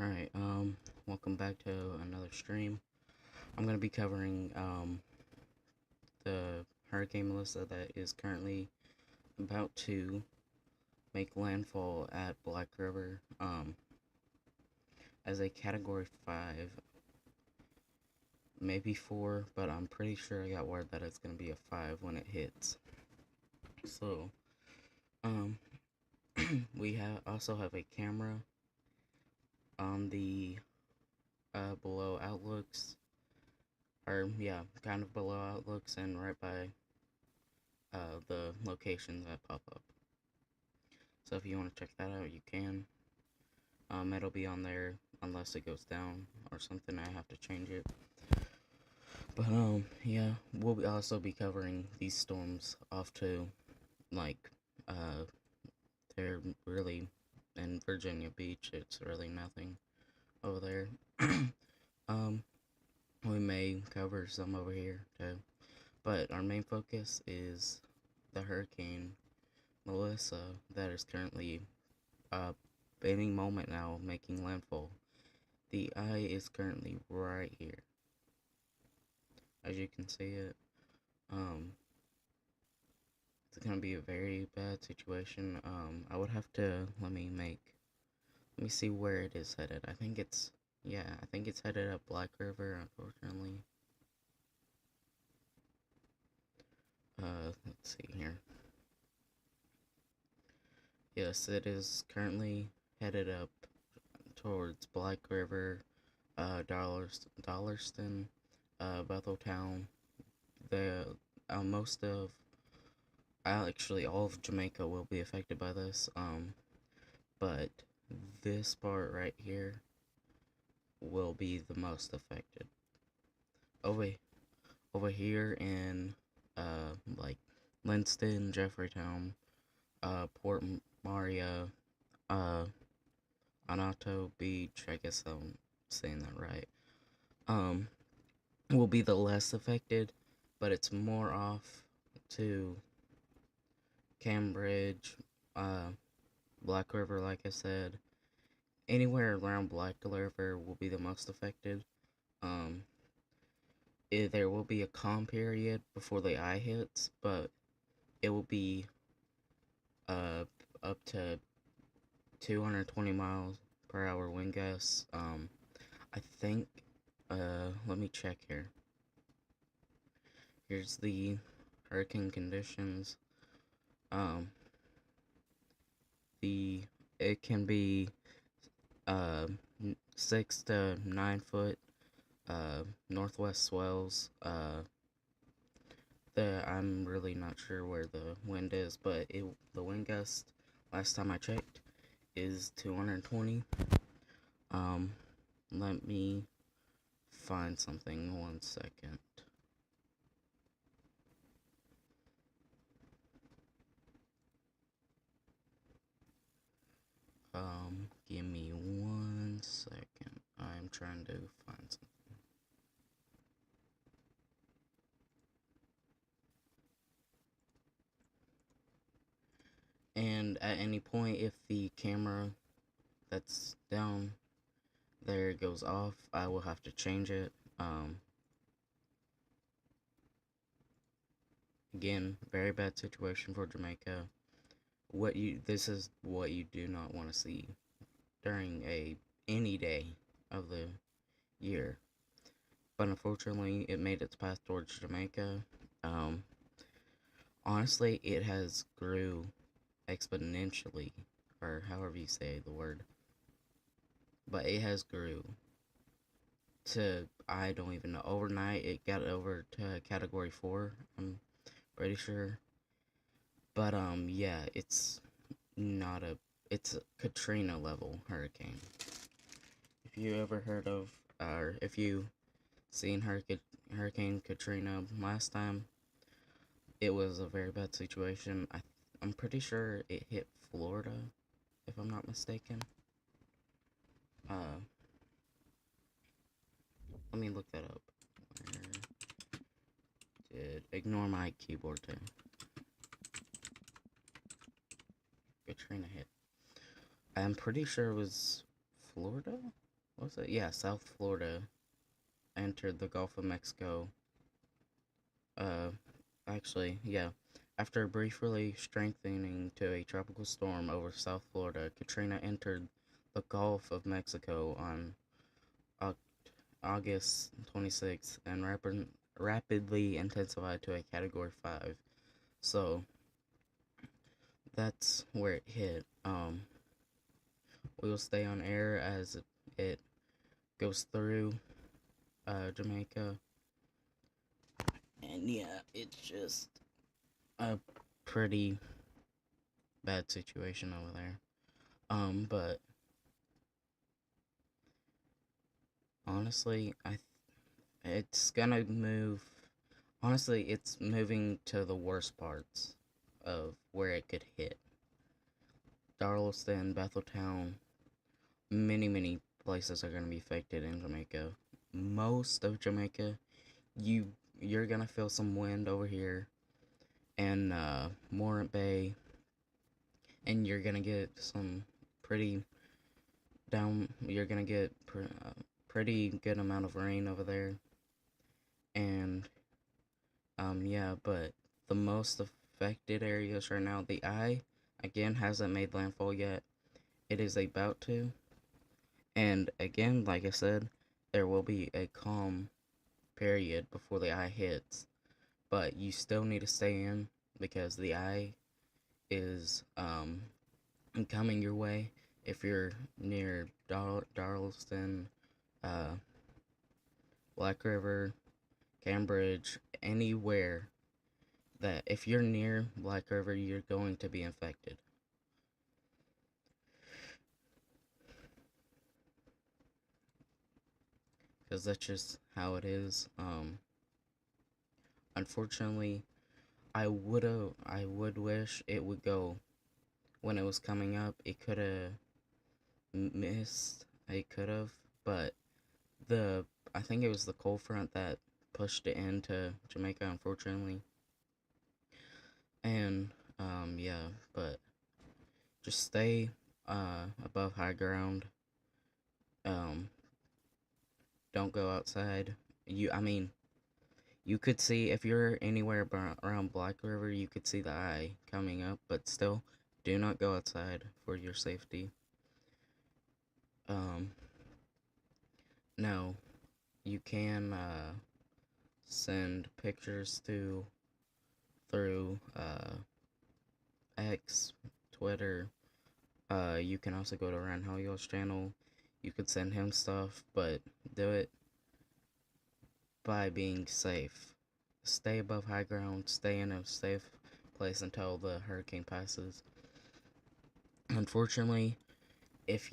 Alright, welcome back to another stream. I'm gonna be covering, the Hurricane Melissa that is currently about to make landfall at Black River, as a Category 5, maybe 4, but I'm pretty sure I got word that it's gonna be a 5 when it hits. So, um, also have a camera on the, below outlooks, or, yeah, kind of below outlooks and right by the locations that pop up. So if you want to check that out, you can. It'll be on there unless it goes down or something. I have to change it. But yeah, we'll also be covering these storms off to like they're really in Virginia Beach. It's really nothing over there. um, we may cover some over here too, but our main focus is the Hurricane Melissa that is currently any moment now making landfall. The eye is currently right here, as you can see it. Um, it's gonna be a very bad situation. I would have to let me see where it is headed. I think it's headed up Black River. Unfortunately, let's see here. Yes, it is currently headed up towards Black River, Dollarston, Betheltown. The most of actually all of Jamaica will be affected by this. But this part right here will be the most affected. Over over here in like Linston, Jeffreytown, Port Maria, uh Anato Beach, I guess I'm saying that right. Um will be the less affected, but it's more off to Cambridge, Black River, like I said. Anywhere around Black River will be the most affected. Um, there will be a calm period before the eye hits, but it will be uh up to 220 miles per hour wind gusts. I think let me check here. Here's the hurricane conditions. Um, the it can be uh 6 to 9 foot northwest swells. I'm really not sure where the wind is, but the wind gust last time I checked is 220. Um, let me find something 1 second. Give me 1 second. I'm trying to find something. And at any point, if the camera that's down there goes off, I will have to change it. Again, very bad situation for Jamaica. This is what you do not want to see during any day of the year. But unfortunately, it made its path towards Jamaica. Um, Honestly, it has grew exponentially, or however you say the word. But it has grew to, I don't even know. Overnight, it got over to Category 4. I'm pretty sure. But yeah, not a it's a Katrina level hurricane. If you ever heard of, or if you seen Hurricane Katrina last time, it was a very bad situation. I'm pretty sure it hit Florida, if I'm not mistaken. Uh, Let me look that up. Ignore my keyboard too. Katrina hit. I'm pretty sure it was Florida. what was it? Yeah, South Florida entered the Gulf of Mexico. Uh, Actually, yeah. After briefly strengthening to a tropical storm over South Florida, Katrina entered the Gulf of Mexico on August 26th and rapidly intensified to a Category 5. So that's where it hit. We will stay on air as it goes through Jamaica. And yeah, it's just a pretty bad situation over there. But honestly, it's gonna move. Honestly, it's moving to the worst parts of where it could hit. Darleston, Betheltown, many places are gonna be affected in Jamaica. Most of Jamaica, you're gonna feel some wind over here, and Morant Bay, and you're gonna get some pretty down. You're gonna get pretty good amount of rain over there, and yeah. But the most affected areas right now, the eye again hasn't made landfall yet. It is about to, and again, like I said, there will be a calm period before the eye hits, but you still need to stay in because the eye is coming your way. If you're near Darleston, uh, Black River, Cambridge, anywhere that if you're near Black River, you're going to be infected. Because that's just how it is. Unfortunately, I would wish it would go when it was coming up. It could have missed. It could have, but the I think it was the cold front that pushed it into Jamaica, unfortunately. And yeah, but just stay above high ground. Um, don't go outside. I mean, you could see if you're anywhere around Black River, you could see the eye coming up, but still, do not go outside for your safety. Um, no, you can send pictures through X, Twitter. You can also go to Ryan Holyo's channel. You could send him stuff, but do it by being safe. Stay above high ground. Stay in a safe place until the hurricane passes. Unfortunately, if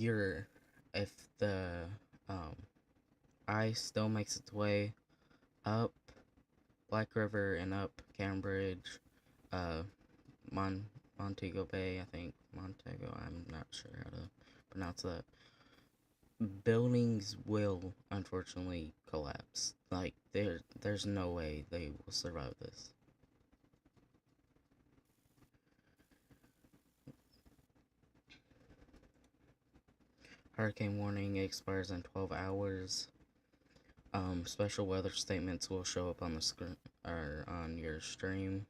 the um, ice still makes its way up Black River and up Cambridge, uh, Montego Bay, I think Montego. I'm not sure how to pronounce that. Buildings will unfortunately collapse. Like there's no way they will survive this. Hurricane warning expires in 12 hours. Special weather statements will show up on the screen or on your stream.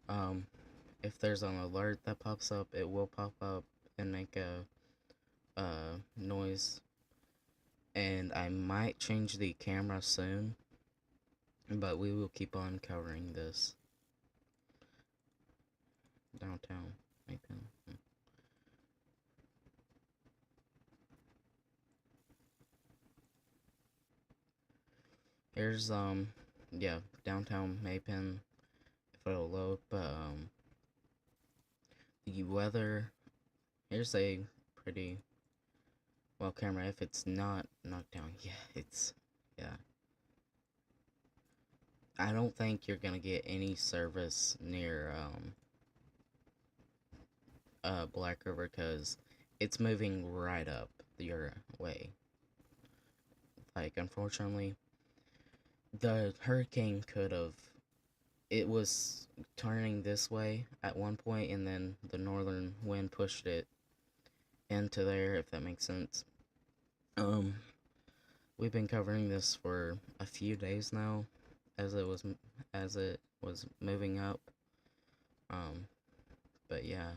Um, if there's an alert that pops up, it will pop up and make a noise. And I might change the camera soon, but we will keep on covering this. Downtown Macon. Here's yeah, downtown Maypen, if it'll load, but the weather, here's a pretty well camera. If it's not knocked down, yeah, yeah. I don't think you're gonna get any service near Black River because it's moving right up your way. Like, unfortunately, the hurricane could have. It was turning this way at one point, and then the northern wind pushed it into there, if that makes sense. Um, we've been covering this for a few days now, as it was moving up. Um, but yeah,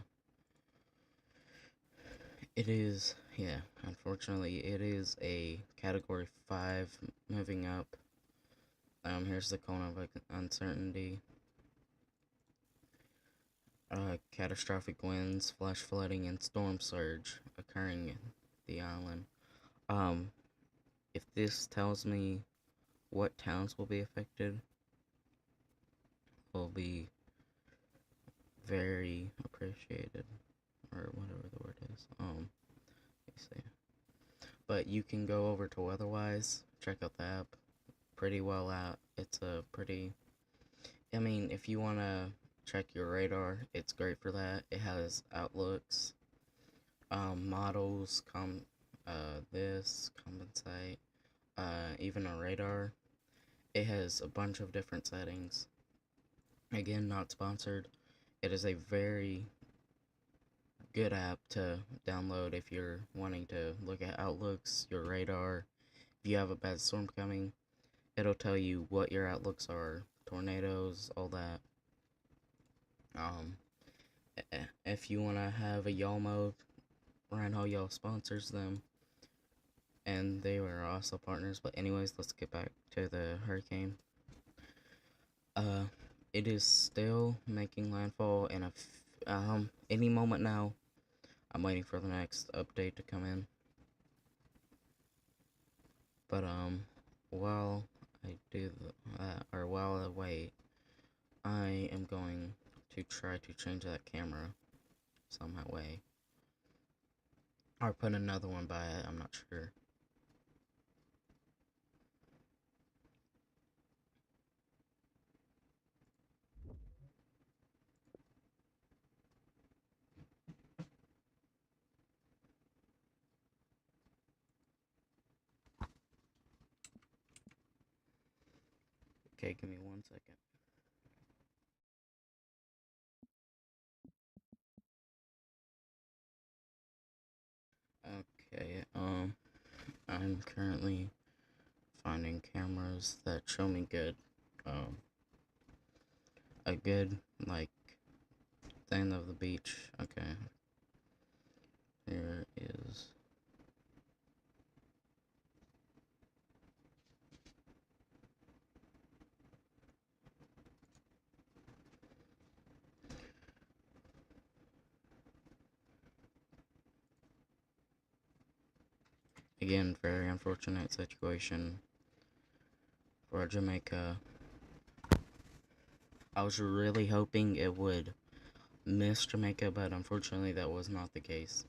it is. Yeah, unfortunately, it is a Category 5 moving up. Here's the cone of uncertainty. Catastrophic winds, flash flooding, and storm surge occurring in the island. Um, if this tells me what towns will be affected, will be very appreciated, or whatever the word is. Let me see. But you can go over to Weatherwise, check out the app. Pretty well out. It's a pretty. I mean, if you wanna check your radar, it's great for that. It has outlooks, models, this compensate, even a radar. It has a bunch of different settings. Again, not sponsored. It is a very good app to download if you're wanting to look at outlooks, your radar. If you have a bad storm coming, it'll tell you what your outlooks are, tornadoes, all that. Um, if you want to have a y'all mode, Rhino Y'all sponsors them, and they were also partners. But anyways, let's get back to the hurricane. Uh, it is still making landfall in any moment now. I'm waiting for the next update to come in. But while I do or while I wait, I am going to try to change that camera somehow way, or put another one by it. I'm not sure. Okay, give me 1 second. Okay, I'm currently finding cameras that show me good, um, a good, like, thing of the beach. Okay, here is, again, very unfortunate situation for Jamaica. I was really hoping it would miss Jamaica, but unfortunately that was not the case.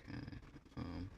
Okay, um,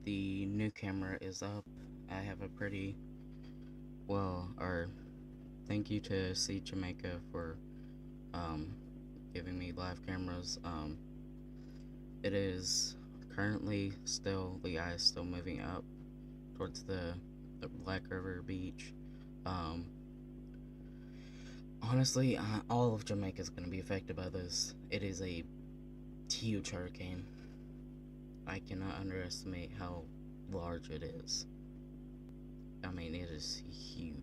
the new camera is up. I have a pretty well, or thank you to See Jamaica for um, giving me live cameras. It is currently still, the eye is still moving up towards the Black River Beach. Um, Honestly, all of Jamaica is going to be affected by this. It is a huge hurricane. I cannot underestimate how large it is. I mean, it is huge.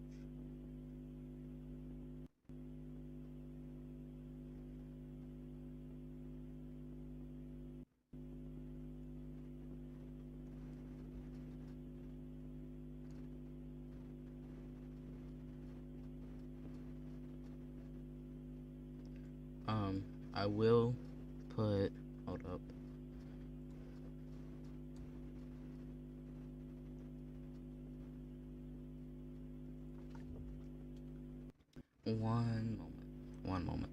Um, I will put, hold up. One moment. One moment.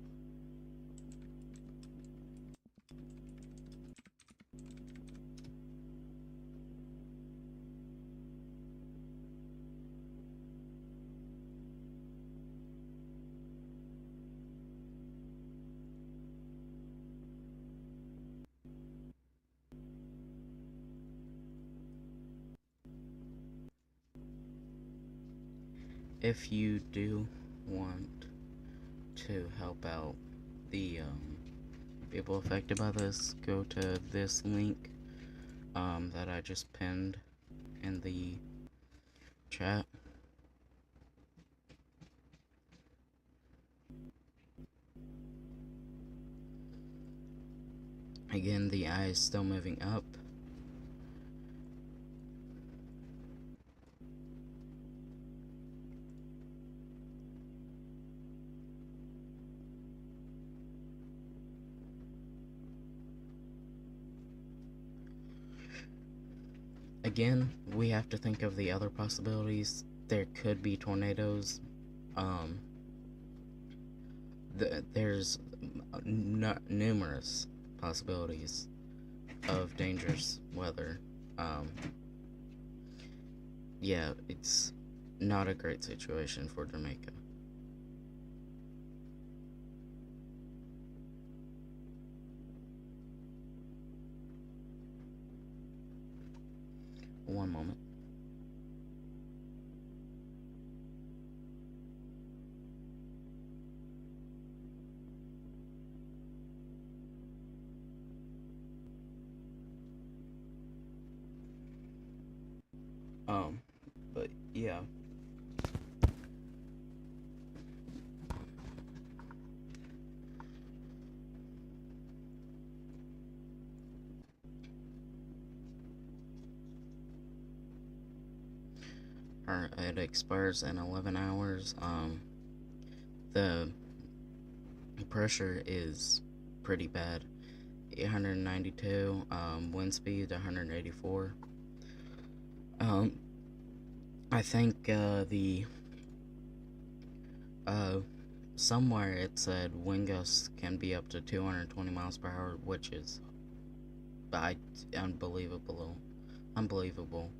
If you do want to help out the people affected by this, go to this link that I just pinned in the chat. Again, the eye is still moving up. Again, we have to think of the other possibilities. There could be tornadoes. Um, there's numerous possibilities of dangerous weather. Um, yeah, it's not a great situation for Jamaica. One moment. But yeah. It expires in 11 hours. The pressure is pretty bad. 892, wind speed 184. I think the somewhere it said wind gusts can be up to 220 miles per hour, which is unbelievable. Unbelievable.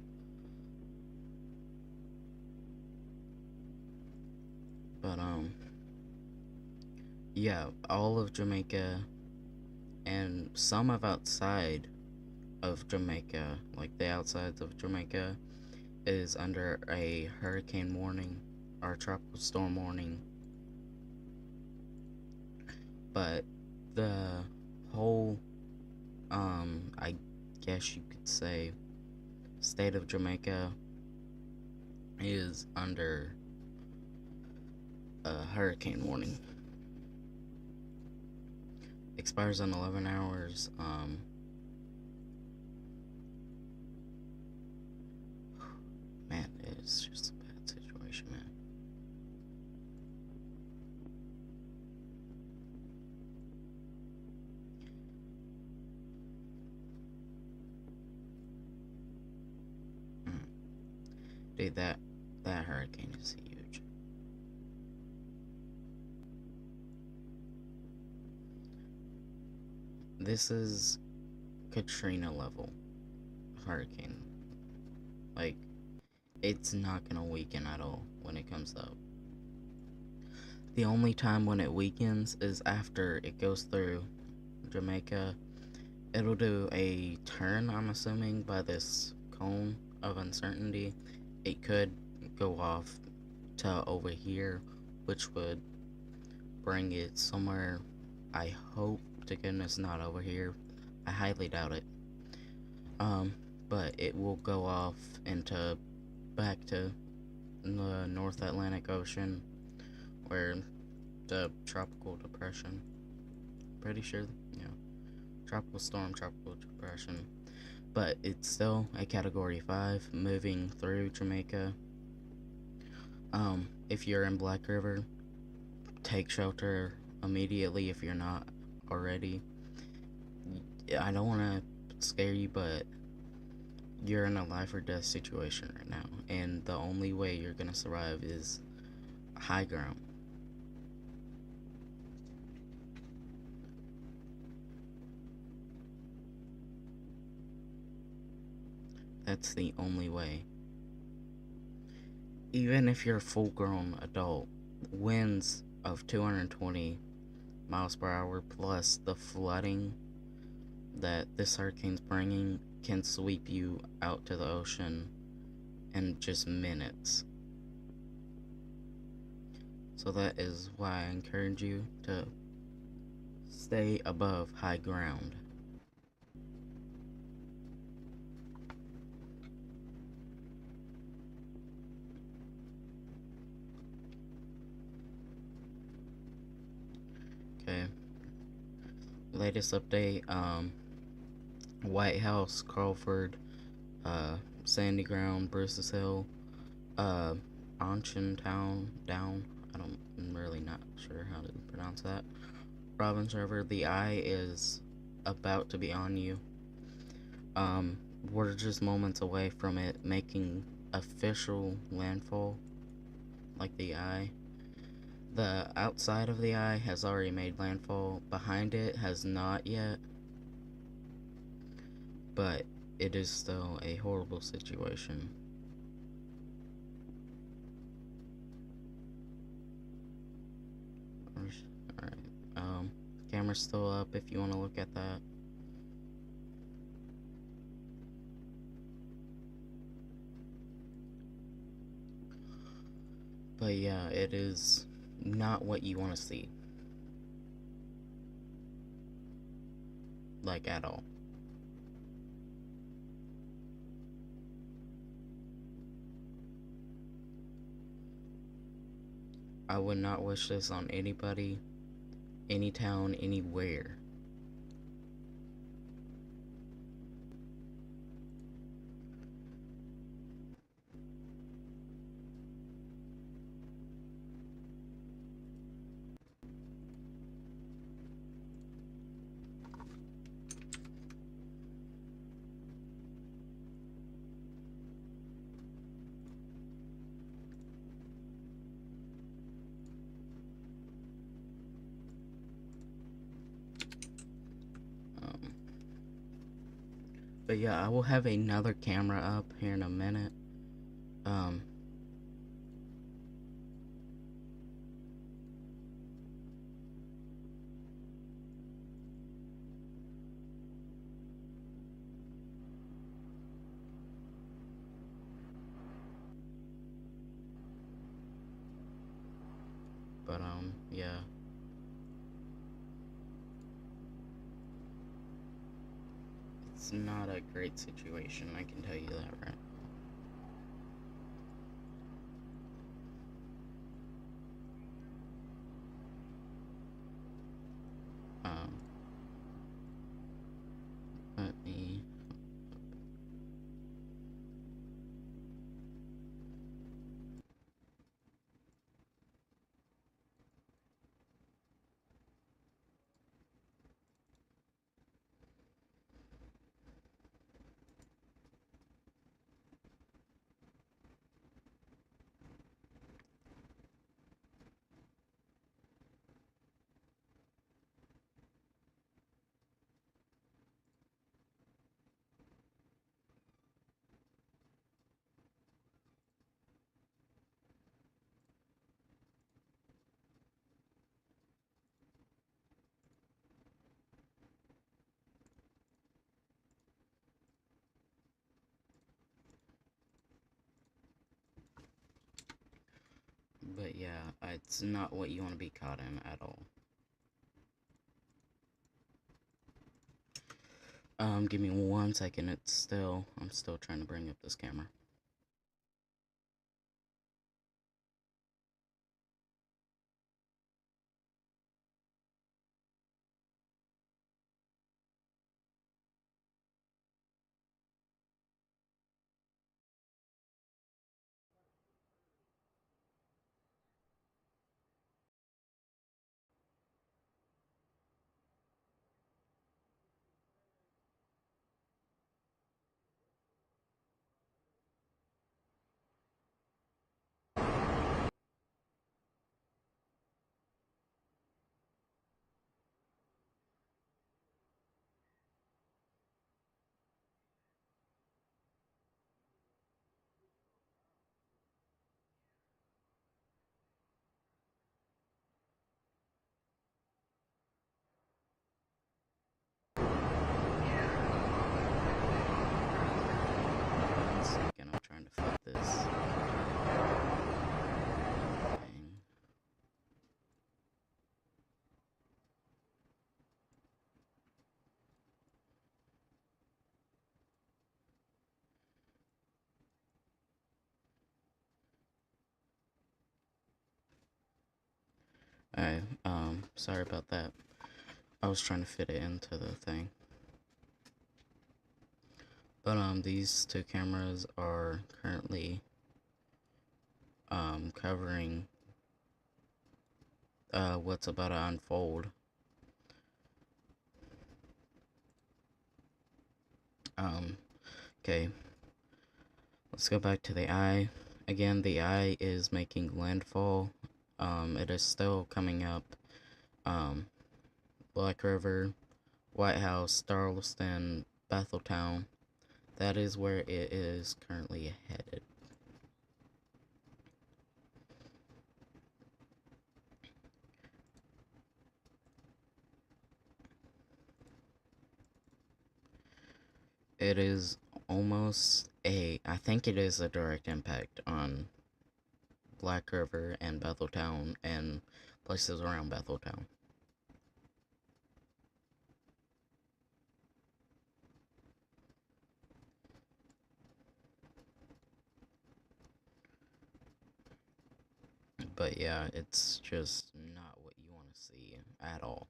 But yeah, all of Jamaica and some of outside of Jamaica, like the outsides of Jamaica, is under a hurricane warning or tropical storm warning. But the whole, I guess you could say, state of Jamaica is under a hurricane warning. Expires in 11 hours. Man, it's just a bad situation, man. Dude, that hurricane is huge. This is Katrina level hurricane. Like, it's not gonna weaken at all when it comes up. The only time when it weakens is after it goes through Jamaica. It'll do a turn, I'm assuming, by this cone of uncertainty. It could go off to over here, which would bring it somewhere. I hope to goodness not over here. I highly doubt it. But it will go off into back to the North Atlantic Ocean, where the tropical depression. Pretty sure, yeah, tropical storm, tropical depression. But it's still a Category 5 moving through Jamaica. If you're in Black River, take shelter immediately if you're not already. I don't want to scare you, but you're in a life or death situation right now, and the only way you're gonna survive is high ground. That's the only way. Even if you're a full grown adult, winds of 220 miles per hour plus the flooding that this hurricane's bringing can sweep you out to the ocean in just minutes. So that is why I encourage you to stay above high ground. Okay. Latest update, White House, Crawford, Sandy Ground, Bruce's Hill, Anshan Town, Down. I'm really not sure how to pronounce that. Province River, the eye is about to be on you. We're just moments away from it making official landfall, like the eye. The outside of the eye has already made landfall. Behind it has not yet. But it is still a horrible situation. Alright. Camera's still up if you want to look at that. But yeah, it is not what you want to see. Like, at all. I would not wish this on anybody, any town, anywhere. Um, but yeah, I will have another camera up here in a minute. Um, but yeah. It's not a great situation, I can tell you that right. Um, let me. yeah, it's not what you want to be caught in at all. Give me 1 second. I'm still trying to bring up this camera. One second, I'm trying to fit this thing. Alright, sorry about that. I was trying to fit it into the thing. But, these two cameras are currently, covering, what's about to unfold. Okay. Let's go back to the eye. Again, the eye is making landfall. It is still coming up. Black River, White House, Darleston, Betheltown. That is where it is currently headed. It is I think it is a direct impact on Black River and Betheltown and places around Betheltown. But yeah, it's just not what you want to see at all.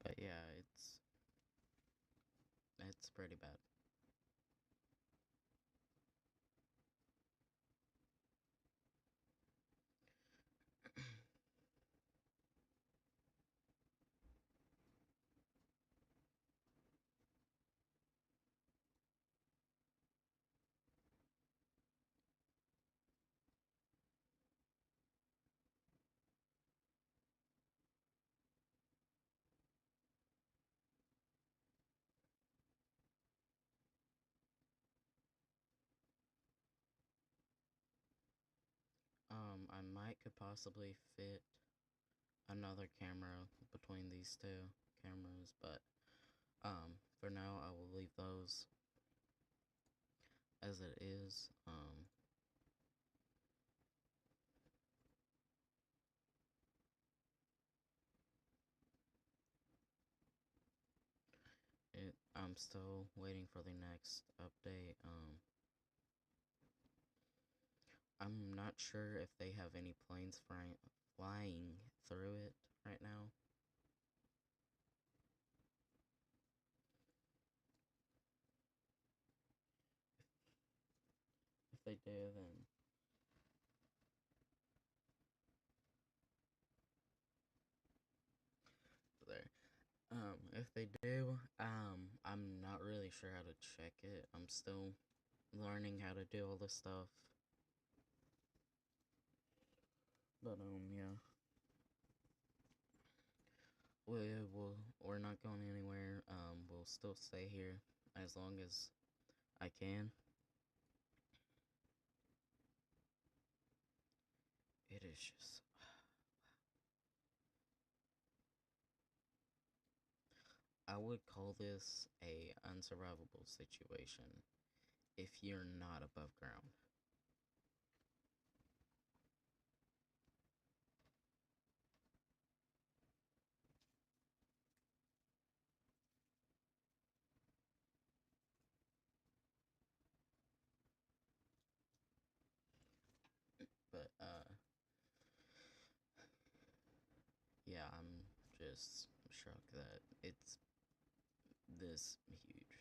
But yeah, it's pretty bad. I might could possibly fit another camera between these two cameras, but for now I will leave those as it is. I'm still waiting for the next update. I'm not sure if they have any planes flying through it right now. If they do, then there. If they do, I'm not really sure how to check it. I'm still learning how to do all this stuff. But yeah. We're not going anywhere. We'll still stay here as long as I can. It is just I would call this a unsurvivable situation if you're not above ground. But yeah, I'm just shocked that it's this huge,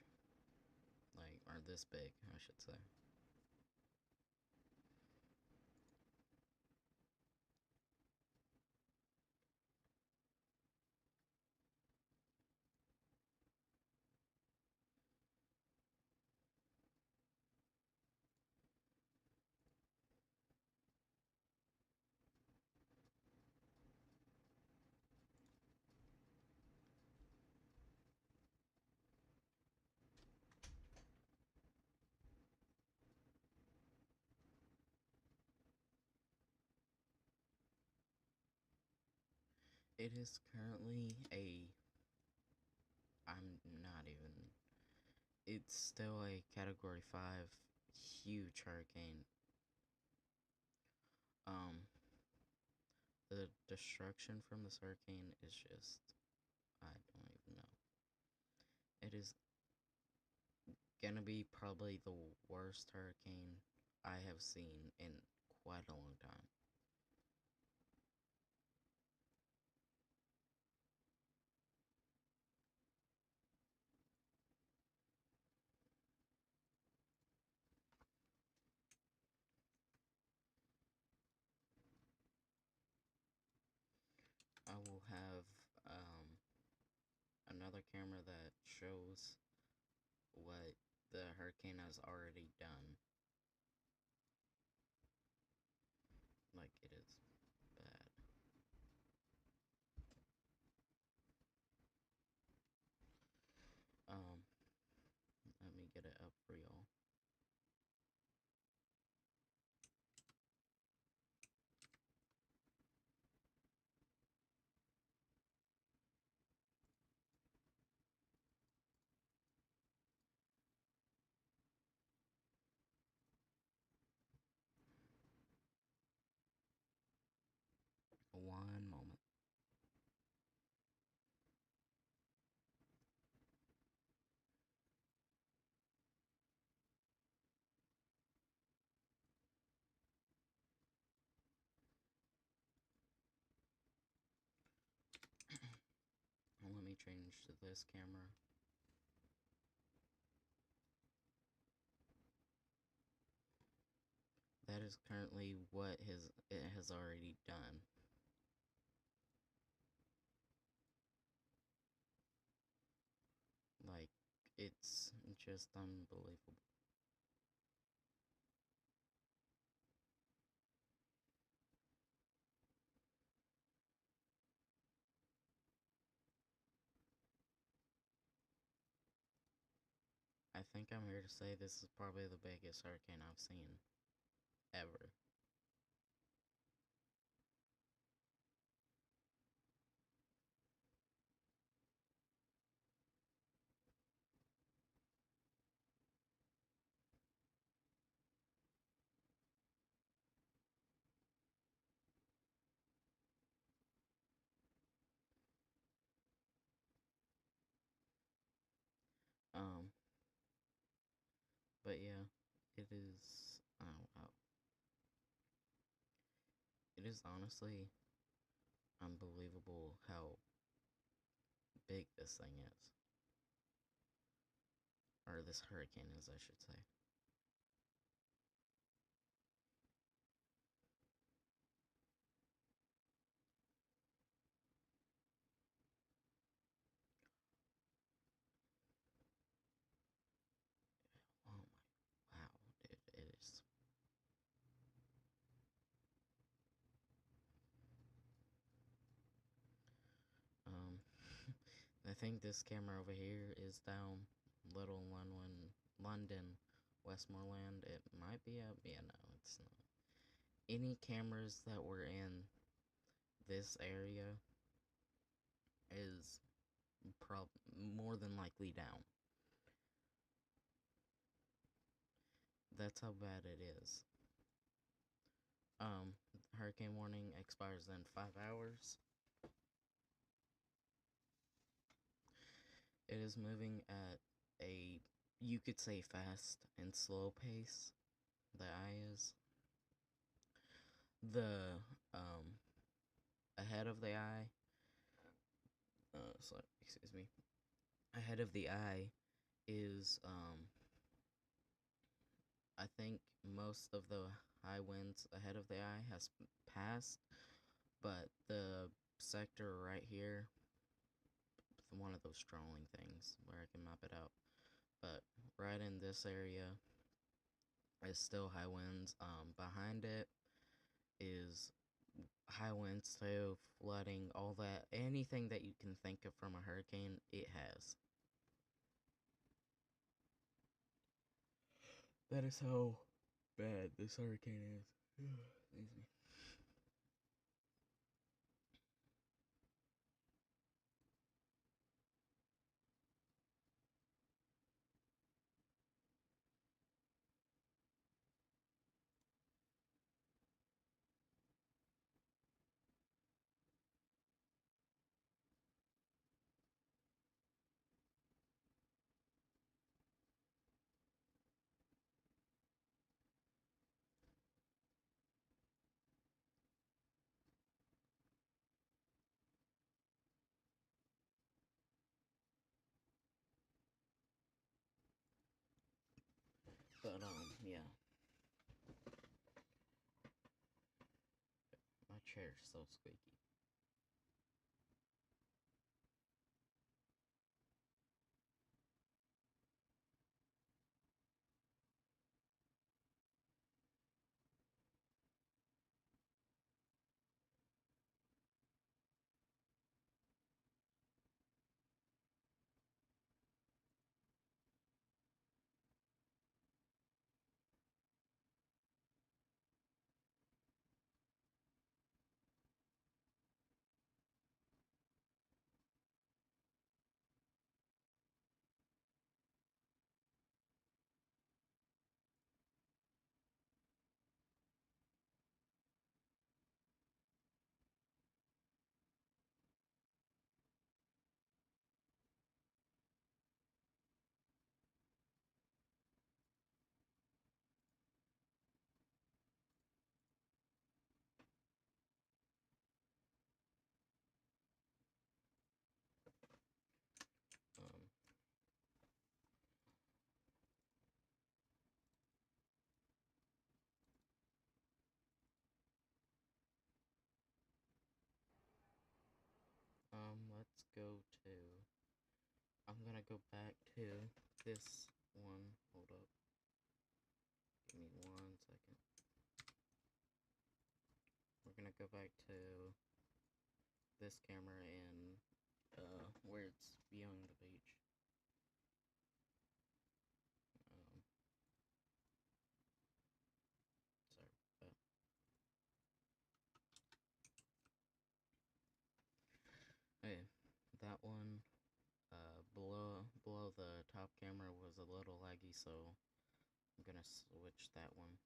like, or this big, I should say. It is currently a, I'm not even, it's still a Category 5 huge hurricane. The destruction from this hurricane is just, I don't even know. It is gonna be probably the worst hurricane I have seen in quite a long time. I will have another camera that shows what the hurricane has already done. Like, it is bad. Um, Let me get it up for y'all. One moment. Let me change to this camera. That is currently what it has already done. Like, it's just unbelievable. I think I'm here to say this is probably the biggest hurricane I've seen ever. Um, but yeah, it is. Oh wow, it is honestly unbelievable how big this thing is, or this hurricane is, I should say. Oh my, wow, dude, it is. Um, I think this camera over here is down Little London, Westmoreland. It might be up. Yeah, no, it's not. Any cameras that were in this area is more than likely down. That's how bad it is. Hurricane warning expires in 5 hours. It is moving at a, you could say, fast and slow pace. The eye is. The, ahead of the eye, excuse me, ahead of the eye is, I think most of the high winds ahead of the eye has passed, but the sector right here, one of those trolling things where I can map it out, but right in this area is still high winds. Behind it is high winds too, flooding, all that, anything that you can think of from a hurricane, it has. That is how bad this hurricane is. Excuse me. But, yeah. My chair's so squeaky. Um, let's go to, I'm gonna go back to this one. Hold up. Give me 1 second. We're gonna go back to this camera and, where it's viewing the beach. Sorry about that. Okay, that one, below the top camera was a little laggy, so I'm gonna switch that one.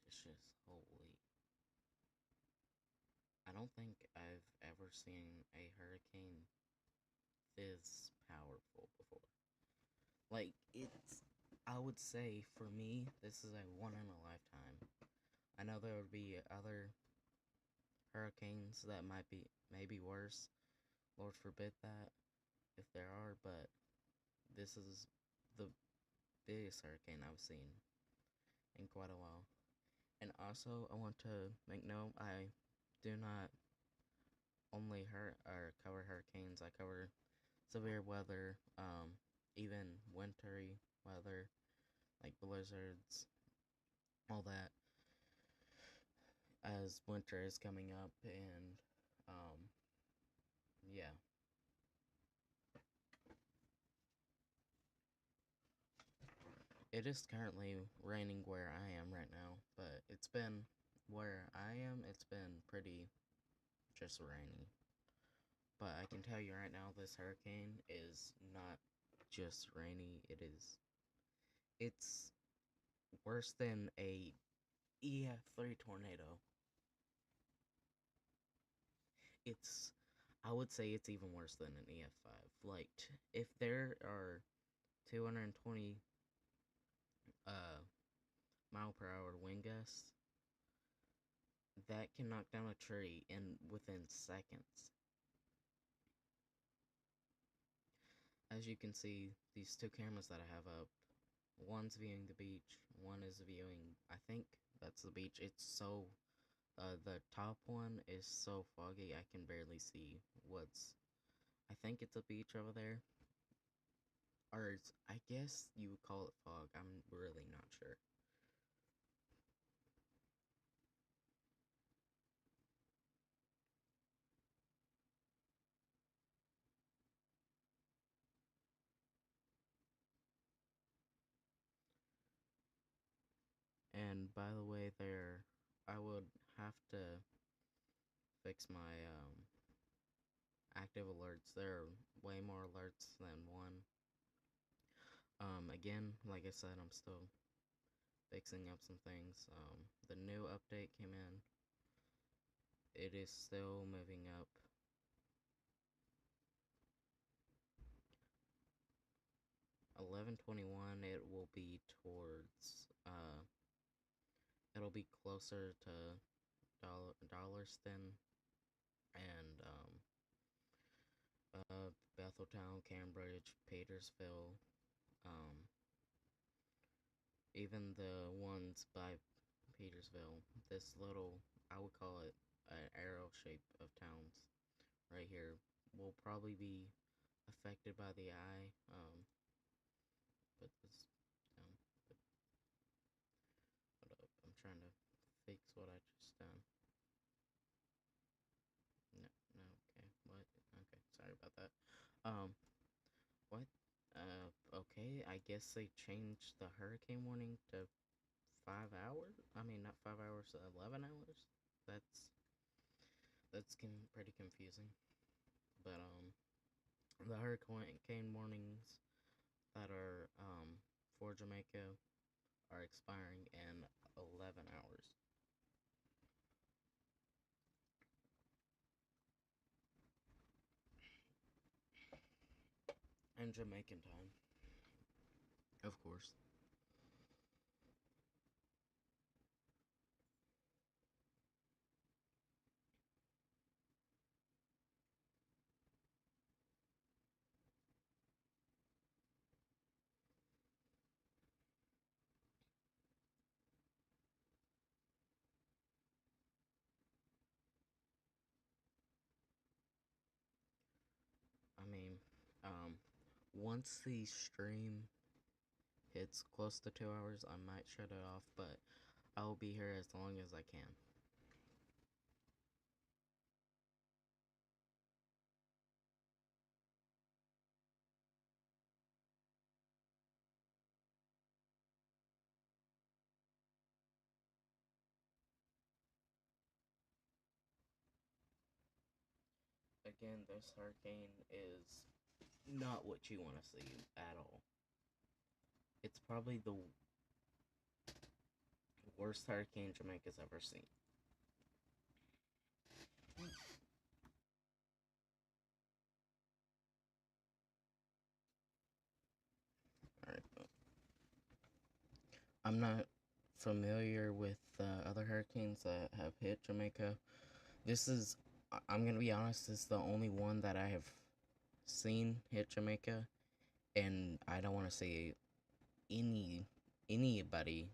It's just, holy. I don't think I've ever seen a hurricane this powerful before. Like, I would say, for me, this is a one in a lifetime. I know there would be other hurricanes that might be, maybe worse. Lord forbid that, if there are, but this is the biggest hurricane I've seen in quite a while. And also, I want to make note, I do not only cover hurricanes. I cover severe weather, even wintry weather, like blizzards, all that, as winter is coming up, and, It is currently raining where I am right now, but it's been where I am, it's been pretty just rainy. But I can tell you right now, this hurricane is not just rainy. It's worse than a EF3 tornado. It's, I would say it's even worse than an EF5. Like, if there are 220 uh, mile per hour wind gusts, that can knock down a tree in within seconds. As you can see, these two cameras that I have up, one's viewing the beach, one is viewing, I think that's the beach. It's so, the top one is so foggy I can barely see what's, I think it's a beach over there. Or I guess you would call it fog, I'm really not sure. And by the way, I would have to fix my active alerts. There are way more alerts than one. Again, like I said, I'm still fixing up some things. The new update came in. It is still moving up. 11:21. It will be towards. It'll be closer to Dollarston and Betheltown, Cambridge, Petersville. Um, Even the ones by Petersville, this little, I would call it an arrow shape of towns right here, will probably be affected by the eye. But this, um, but, hold up, I'm trying to fix what I just done. No, no, okay, what? Okay, sorry about that. What? Okay, I guess they changed the hurricane warning to 5 hours. I mean, not 5 hours, 11 hours. That's pretty confusing. But the hurricane warnings that are for Jamaica are expiring in 11 hours. And Jamaican time, of course. I mean, um, once the stream hits close to 2 hours, I might shut it off, but I'll be here as long as I can. Again, this hurricane is not what you want to see at all. It's probably the worst hurricane Jamaica's ever seen. Alright, I'm not familiar with other hurricanes that have hit Jamaica. This is, I'm gonna be honest, this is the only one that I have seen hit Jamaica, and I don't want to see anybody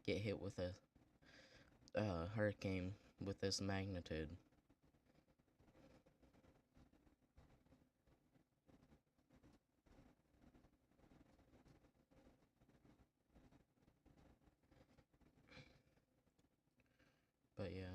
get hit with a hurricane with this magnitude. But yeah.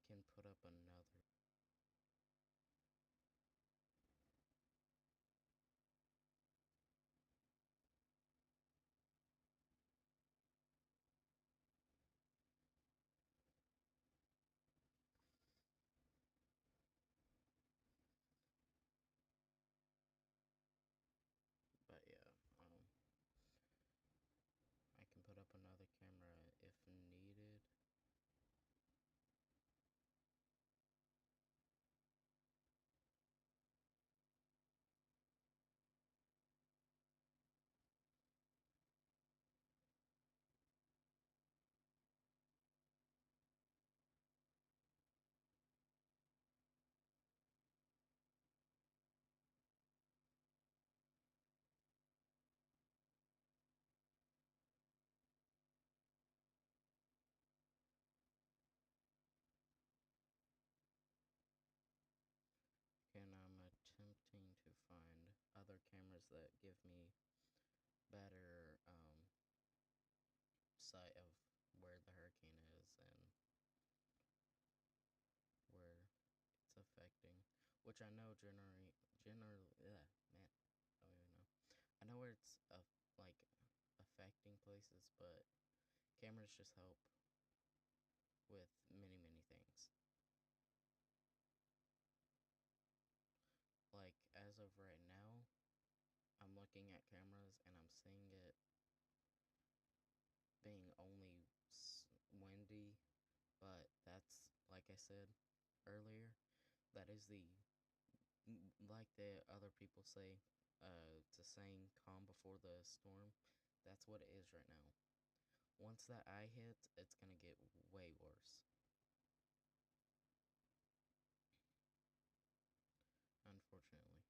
can put up another. But yeah, I can put up another camera if needed. And I'm attempting to find other cameras that give me better sight of where the hurricane is and where it's affecting, which I know generally, yeah, man, I don't even know. I know where it's like affecting places, but cameras just help with many things. Like as of right now, I'm looking at cameras and I'm seeing it being only windy, but that's like I said earlier, that is like the other people say, it's a saying, calm before the storm. That's what it is right now. Once that eye hits, it's gonna get way worse. Unfortunately.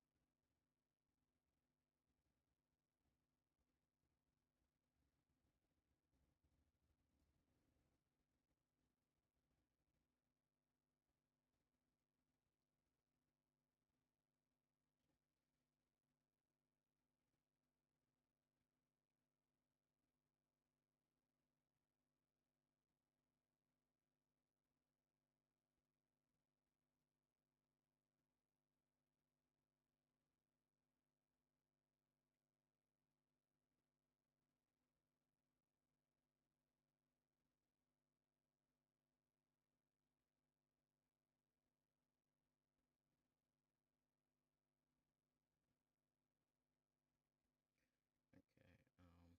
Okay,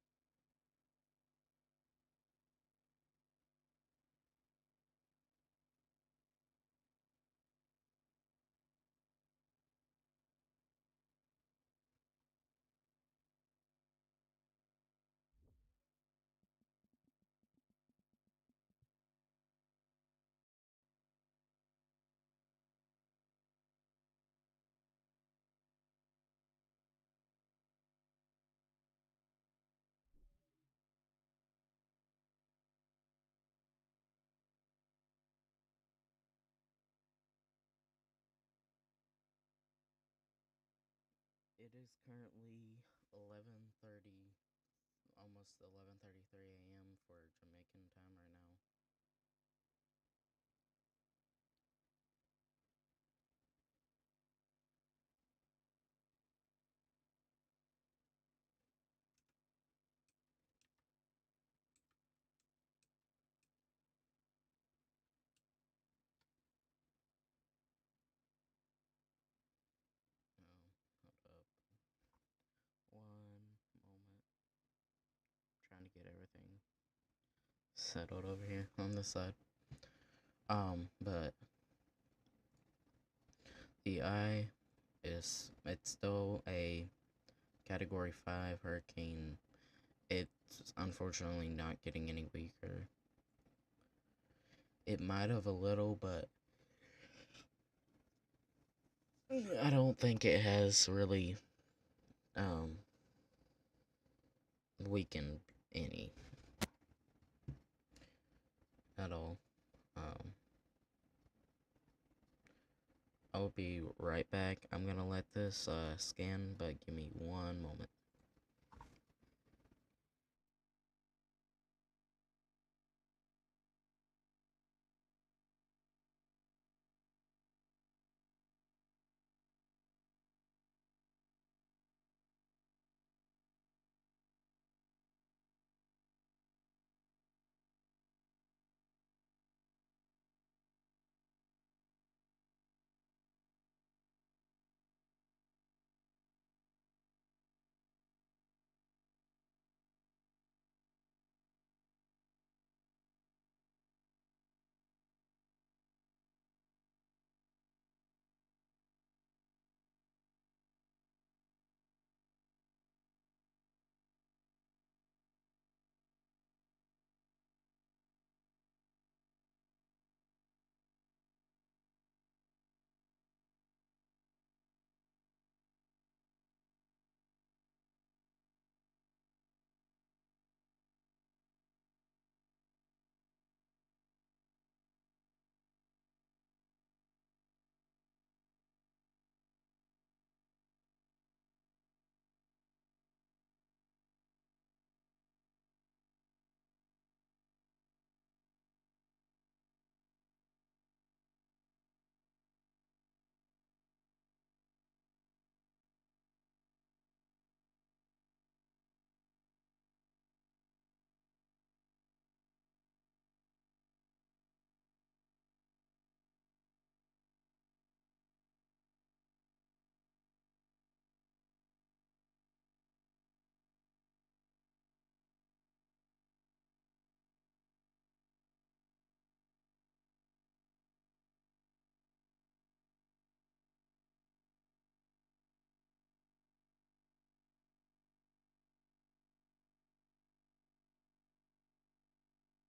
it is currently 11:30, almost 11:33 a.m. for Jamaican time right now. Hold up. One moment. Trying to get everything settled over here on this side. But the eye it's still a Category 5 hurricane. It's unfortunately not getting any weaker. It might have a little, but I don't think it has really weakened any at all. I'll be right back. I'm gonna let this scan, but give me one moment.